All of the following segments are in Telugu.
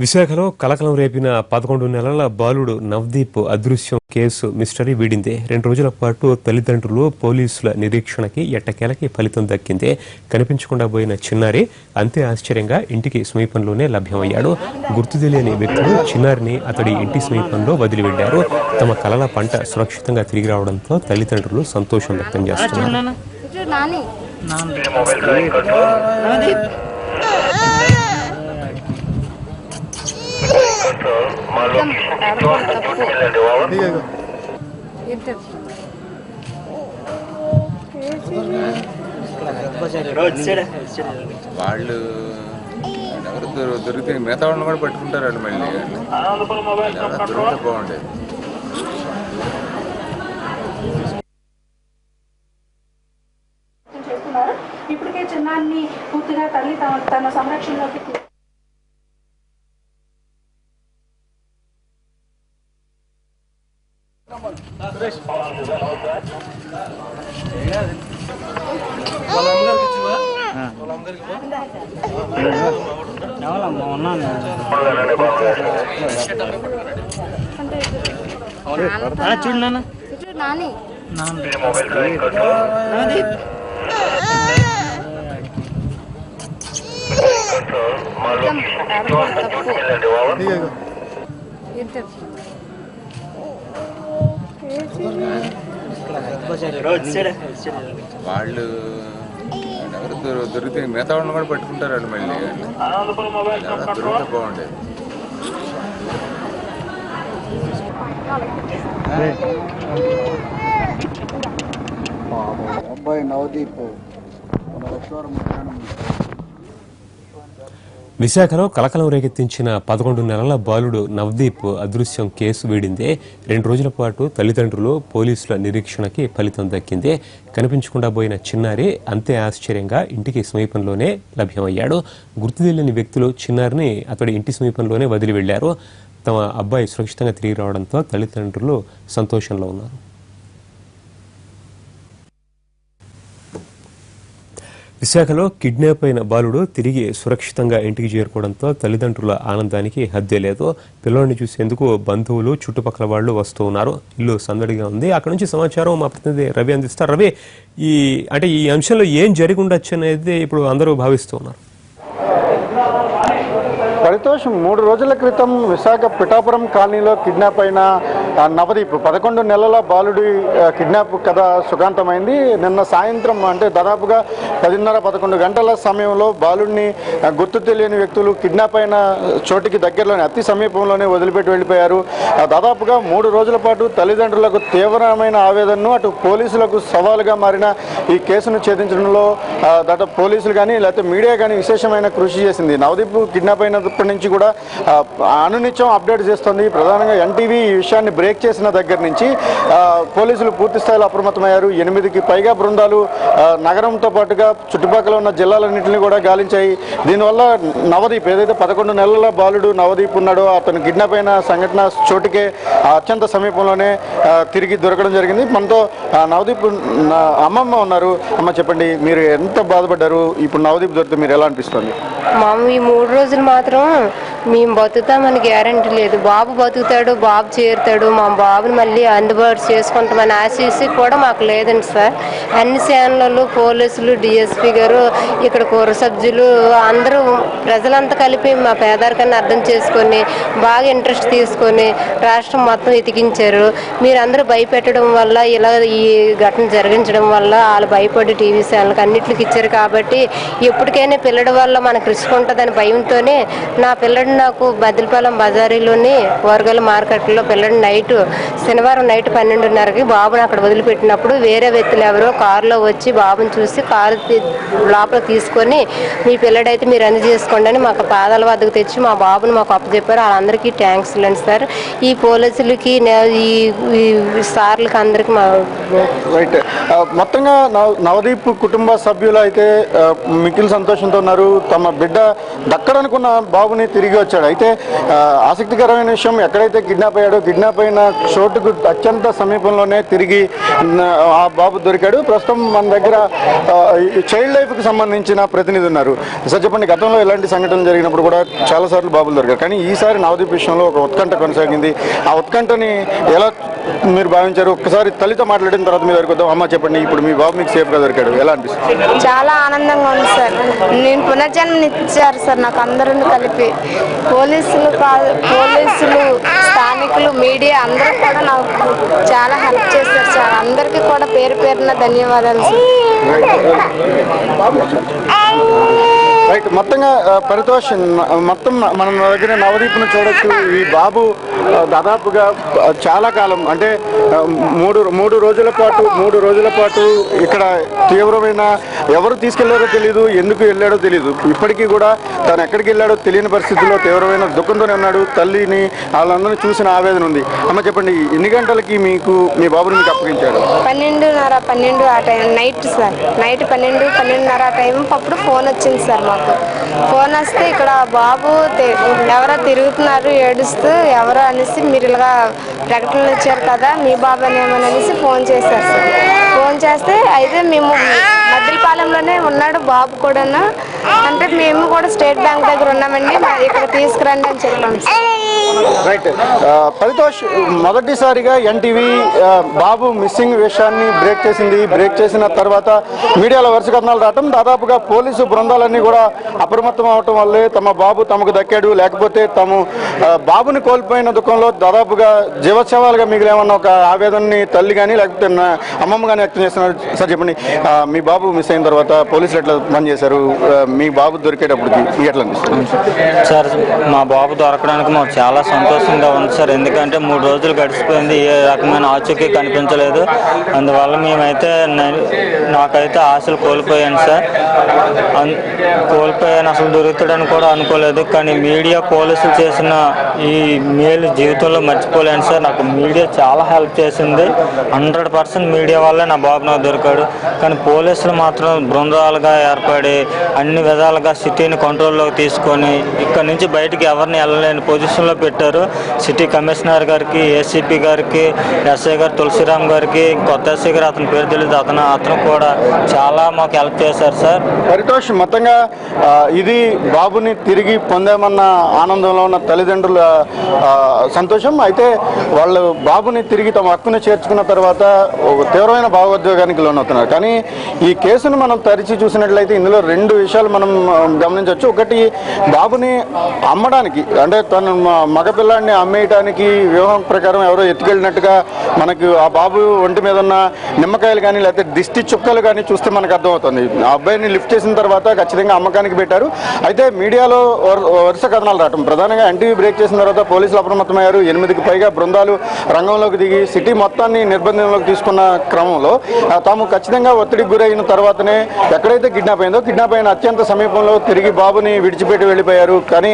విశాఖలో కలకలం రేపిన 11 నెలల బాలుడు నవదీప్ అదృశ్యం కేసు మిస్టరీ వీడిందే. 2 రోజుల పాటు తల్లిదండ్రులు పోలీసుల నిరీక్షణకి ఎట్టకేలకి ఫలితం దక్కిందే. కనిపించకుండా పోయిన చిన్నారి అంతే ఆశ్చర్యంగా ఇంటికి సమీపంలోనే లభ్యమయ్యాడు. గుర్తు తెలియని వ్యక్తులు చిన్నారిని అతడి ఇంటి సమీపంలో వదిలి వెళ్లారు. తమ కలల పంట సురక్షితంగా తిరిగి రావడంతో తల్లిదండ్రులు సంతోషం వ్యక్తం చేస్తున్నారు. వాళ్ళు ఎవరు దొరికితే మిగతా వాళ్ళని కూడా పట్టుకుంటారు. వాళ్ళు మళ్ళీ దొరికితే బాగుండేది. ఇప్పటికే చిన్నాన్ని పూర్తిగా తల్లి తన సంరక్షణలోకి చూడు వాళ్ళు ఎవరు దొరికితే మిగతా వాళ్ళని కూడా పట్టుకుంటారు. వాళ్ళు మళ్ళీ దొరికితే బాగుండేది. అబ్బాయి నవదీప్ విశాఖలో కలకలం రేకెత్తించిన 11 నెలల బాలుడు నవదీప్ అదృశ్యం కేసు వీడిందే. 2 రోజుల పాటు తల్లిదండ్రులు పోలీసుల నిరీక్షణకి ఫలితం దక్కిందే. కనిపించకుండా పోయిన చిన్నారి అంతే ఆశ్చర్యంగా ఇంటికి సమీపంలోనే లభ్యమయ్యాడు. గుర్తు తెలియని వ్యక్తులు చిన్నారిని అతడి ఇంటి సమీపంలోనే వదిలి వెళ్లారు. తమ అబ్బాయి సురక్షితంగా తిరిగి రావడంతో తల్లిదండ్రులు సంతోషంలో ఉన్నారు. విశాఖలో కిడ్నాప్ అయిన బాలుడు తిరిగి సురక్షితంగా ఇంటికి చేరుకోవడంతో తల్లిదండ్రుల ఆనందానికి హద్దే లేదు. పిల్లోడిని చూసేందుకు బంధువులు చుట్టుపక్కల వాళ్ళు వస్తూ ఉన్నారు. ఇల్లు సందడిగా ఉంది. అక్కడ నుంచి సమాచారం మా ప్రతినిధి రవి అందిస్తారు. రవి, ఈ అంశంలో ఏం జరిగి ఉండొచ్చు అనేది ఇప్పుడు అందరూ భావిస్తూ ఉన్నారు. పరితోష్ 3 రోజుల క్రితం విశాఖ పిఠాపురం కాలనీలో కిడ్నాప్ అయిన నవదీప్ 11 నెలల బాలుడి కిడ్నాప్ కథ సుఖాంతమైంది. నిన్న సాయంత్రం అంటే దాదాపుగా 10:30-11 గంటల సమయంలో బాలుడిని గుర్తు తెలియని వ్యక్తులు కిడ్నాప్ అయిన చోటికి దగ్గరలోనే అతి సమీపంలోనే వదిలిపెట్టి వెళ్ళిపోయారు. దాదాపుగా 3 రోజుల పాటు తల్లిదండ్రులకు తీవ్రమైన ఆవేదనను అటు పోలీసులకు సవాలుగా మారిన ఈ కేసును ఛేదించడంలో దాదాపు పోలీసులు కానీ లేకపోతే మీడియా కానీ విశేషమైన కృషి చేసింది. నవదీప్ కిడ్నాప్ అయినప్పటి నుంచి కూడా అనునిత్యం అప్డేట్ చేస్తుంది. ప్రధానంగా ఎన్టీవీ ఈ విషయాన్ని బ్రేక్ చేసిన దగ్గర నుంచి పోలీసులు పూర్తి స్థాయిలో అప్రమత్తమయ్యారు. 8కి పైగా బృందాలు నగరంతో పాటుగా చుట్టుపక్కల ఉన్న జిల్లాలన్నింటినీ కూడా గాలించాయి. దీనివల్ల నవదీప్ ఏదైతే 11 నెలల బాలుడు నవదీప్ ఉన్నాడో అతను కిడ్నాప్ అయిన సంఘటన చోటుకే అత్యంత సమీపంలోనే తిరిగి దొరకడం జరిగింది. మనతో నవదీప్ అమ్మమ్మ ఉన్నారు. అమ్మ, చెప్పండి, మీరు ఎంత బాధపడ్డారు? ఇప్పుడు నవదీప్ దొరికితే మీరు ఎలా అనిపిస్తుంది? ఈ 3 రోజులు మాత్రం మేము బతుకుతామని గ్యారంటీ లేదు. బాబు బతుకుతాడు, బాబు చేరుతాడు, మా బాబుని మళ్ళీ అందుబాటు చేసుకుంటామని ఆశిసి కూడా మాకు లేదండి సార్. అన్ని ఛానళ్ళు, పోలీసులు, డిఎస్పీ గారు, ఇక్కడ కూర సభ్యులు అందరూ ప్రజలంతా కలిపి మా పేదరికాన్ని అర్థం చేసుకొని బాగా ఇంట్రెస్ట్ తీసుకొని రాష్ట్రం మొత్తం ఎతికించారు. మీరందరూ భయపెట్టడం వల్ల ఇలా ఈ ఘటన జరిగించడం వల్ల వాళ్ళు భయపడి టీవీ ఛానల్కి అన్నింటికి ఇచ్చారు. కాబట్టి ఎప్పటికైనా పిల్లడి వల్ల మనకు రిస్క్ ఉంటుందని భయంతోనే నా పిల్లడి నాకు బదిలిపాలెం బజారీలోని కూరగాయల మార్కెట్లో పిల్లడి శనివారం నైట్ 12:30కి బాబుని అక్కడ వదిలిపెట్టినప్పుడు వేరే వ్యక్తులు ఎవరో కారులో వచ్చి బాబుని చూసి కారు లోపల తీసుకొని మీ పిల్లడైతే మీరు అందజేసుకోండి అని మాకు పాదాల వద్దకు తెచ్చి మా బాబుని మాకు అప్పచెప్పారు. వాళ్ళందరికీ థ్యాంక్స్ లేండి సార్. ఈ పోలీసులకి ఈ సార్లకి అందరికీ మా రైట్. మొత్తంగా నవదీప్ కుటుంబ సభ్యులు అయితే మిక్కిలి సంతోషంతో ఉన్నారు. తమ బిడ్డ దక్కడనుకున్న బాబుని తిరిగి తిరిగి వచ్చాడు. అయితే ఆసక్తికరమైన విషయం, ఎక్కడైతే కిడ్నాప్ అయ్యాడో కిడ్నాప్ అయిన చోటుకు అత్యంత సమీపంలోనే తిరిగి ఆ బాబు దొరికాడు. ప్రస్తుతం మన దగ్గర చైల్డ్ లైఫ్కి సంబంధించిన ప్రతినిధి ఉన్నారు. సార్ చెప్పండి, గతంలో ఇలాంటి సంఘటనలు జరిగినప్పుడు కూడా చాలాసార్లు బాబులు దొరికారు, కానీ ఈసారి నవదీప్ విషయంలో ఒక ఉత్కంఠ కొనసాగింది. ఆ ఉత్కంఠని ఎలా మీరు భావించారు? ఒక్కసారి తల్లితో మాట్లాడిన తర్వాత మీ దగ్గరికి వద్దాం. అమ్మ చెప్పండి, ఇప్పుడు మీ బాబు మీకు సేఫ్గా దొరికాడు, ఎలా అనిపిస్తుంది? చాలా ఆనందంగా ఉంది సార్. నేను పునర్జన్మనిచ్చారు సార్ నాకు అందరూ కలిపి. పోలీసులు స్థానికులు, మీడియా అందరూ కూడా నాకు చాలా హెల్ప్ చేశారు సార్. అందరికీ కూడా పేరు పేరున ధన్యవాదాలు సార్. రైట్, మొత్తంగా పరితోష్, మొత్తం మనం దగ్గర నవదీప్ను చూడొచ్చు. ఈ బాబు దాదాపుగా చాలా కాలం, అంటే మూడు రోజుల పాటు ఇక్కడ తీవ్రమైన, ఎవరు తీసుకెళ్లారో తెలియదు, ఎందుకు వెళ్ళాడో తెలియదు. ఇప్పటికీ కూడా తను ఎక్కడికి వెళ్ళాడో తెలియని పరిస్థితుల్లో తీవ్రమైన దుఃఖంతోనే ఉన్నాడు. తల్లిని వాళ్ళందరినీ చూసిన ఆవేదన ఉంది. అమ్మ చెప్పండి, ఎన్ని గంటలకి మీకు మీ బాబుని మీకు అప్పగించాడు? 12 ఆ టైం, నైట్ సార్. నైట్ 12:30 ఆ టైం అప్పుడు ఫోన్ వచ్చింది సార్ మాకు. ఫోన్ వస్తే ఇక్కడ బాబు ఎవరో తిరుగుతున్నారు ఏడుస్తూ, ఎవరో అనేసి మీరు ఇలాగా ప్రకటనలు ఇచ్చారు కదా, మీ బాబు అనేసి ఫోన్ చేశారు సార్. ఫోన్ చేస్తే అయితే మేము మద్దిలపాలెంలోనే ఉన్నాడు బాబు కూడాను. అంటే మేము కూడా స్టేట్ బ్యాంక్ దగ్గర ఉన్నామండి, ఇక్కడ తీసుకురండి అని చెప్పాం సార్. రైట్, పరితోష్, మొదటిసారిగా ఎన్టీవీ బాబు మిస్సింగ్ విషయాన్ని బ్రేక్ చేసింది. బ్రేక్ చేసిన తర్వాత మీడియాలో వరుస కథనాలు రావటం, దాదాపుగా పోలీసు బృందాలన్నీ కూడా అప్రమత్తం అవటం వల్లే తమ బాబు తమకు దక్కాడు, లేకపోతే తాము బాబుని కోల్పోయిన దుఃఖంలో దాదాపుగా జీవోత్సవాలుగా మిగిలేమన్న ఒక ఆవేదనని తల్లి కానీ లేకపోతే అమ్మమ్మ కానీ వ్యక్తం చేస్తున్నారు. సార్ చెప్పండి, మీ బాబు మిస్ అయిన తర్వాత పోలీసులు ఎట్లా పనిచేశారు? మీ బాబు దొరికేటప్పటికి మీకు ఎట్లా అనిపిస్తుంది? సార్, మా బాబు దొరకడానికి మాకు చాలా సంతోషంగా ఉంది సార్. ఎందుకంటే 3 రోజులు గడిచిపోయింది, ఏ రకమైన ఆచూకీ కనిపించలేదు. అందువల్ల మేమైతే నాకైతే ఆశలు కోల్పోయాను సార్. కోల్పోయాను, అసలు దొరుకుతాడని కూడా అనుకోలేదు. కానీ మీడియా, పోలీసులు చేసిన ఈ మేలు జీవితంలో మర్చిపోలేను సార్. నాకు మీడియా చాలా హెల్ప్ చేసింది. 100% మీడియా వల్లే నా బాబు నాకు దొరికాడు. కానీ పోలీసులు మాత్రం బృందాలుగా ఏర్పడి అన్ని విధాలుగా సిటీని కంట్రోల్లోకి తీసుకొని ఇక్కడ నుంచి బయటికి ఎవరిని వెళ్ళలేని పొజిషన్లో పెట్టారు. సిటీ కమిషనర్ గారికి, ఏసీపీ గారికి, ఎస్ఐ గారు తులసిరామ్ గారికి, కొత్త ఎస్ఐ గారు, అతని పేరు తెలియదు, అతను కూడా చాలా మాకు హెల్ప్ చేశారు సార్. పరితోష్, మొత్తంగా ఇది బాబుని తిరిగి పొందామన్న ఆనందంలో ఉన్న తల్లిదండ్రుల సంతోషం. అయితే వాళ్ళు బాబుని తిరిగి తమ హక్కును చేర్చుకున్న తర్వాత తీవ్రమైన భావోద్వేగానికి లోనవుతున్నారు. కానీ ఈ కేసును మనం తరిచి చూసినట్లయితే ఇందులో 2 విషయాలు మనం గమనించవచ్చు. ఒకటి, బాబుని అమ్మడానికి, అంటే తను మగపిల్లాడిని అమ్మేయటానికి వ్యూహం ప్రకారం ఎవరో ఎత్తుకెళ్ళినట్టుగా మనకు ఆ బాబు ఒంటి మీద ఉన్న నిమ్మకాయలు కానీ లేకపోతే దిష్టి చుక్కలు కానీ చూస్తే మనకు అర్థమవుతుంది. ఆ అబ్బాయిని లిఫ్ట్ చేసిన తర్వాత ఖచ్చితంగా అమ్మకానికి పెట్టారు. అయితే మీడియాలో వరుస కథనాలు రావటం, ప్రధానంగా ఎన్టీవీ బ్రేక్ చేసిన తర్వాత పోలీసులు అప్రమత్తమయ్యారు. 8కి పైగా బృందాలు రంగంలోకి దిగి సిటీ మొత్తాన్ని నిర్బంధంలోకి తీసుకున్న క్రమంలో తాము ఖచ్చితంగా ఒత్తిడికి గురైన తర్వాతనే ఎక్కడైతే కిడ్నాప్ అయిన అత్యంత సమీపంలో తిరిగి బాబుని విడిచిపెట్టి వెళ్ళిపోయారు. కానీ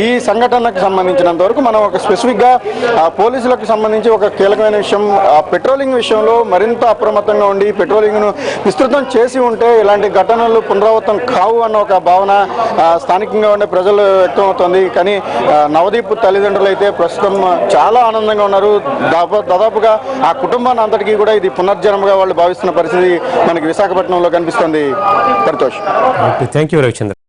ఈ సంఘటనకు సంబంధించినంత వరకు మనం ఒక స్పెసిఫిక్గా పోలీసులకు సంబంధించి ఒక కీలకమైన విషయం, పెట్రోలింగ్ విషయంలో మరింత అప్రమత్తంగా ఉండి పెట్రోలింగ్ను విస్తృతం చేసి ఉంటే ఇలాంటి ఘటనలు పునరావృతం కావు అన్న ఒక భావన స్థానికంగా ఉండే ప్రజలు వ్యక్తం అవుతుంది. కానీ నవదీప్ తల్లిదండ్రులు అయితే ప్రస్తుతం చాలా ఆనందంగా ఉన్నారు. దాదాపుగా ఆ కుటుంబాన్ని అంతటికీ కూడా ఇది పునర్జన్మగా వాళ్ళు భావిస్తున్న పరిస్థితి మనకి విశాఖపట్నంలో కనిపిస్తుంది. Paritosh, thank you Ravichandra.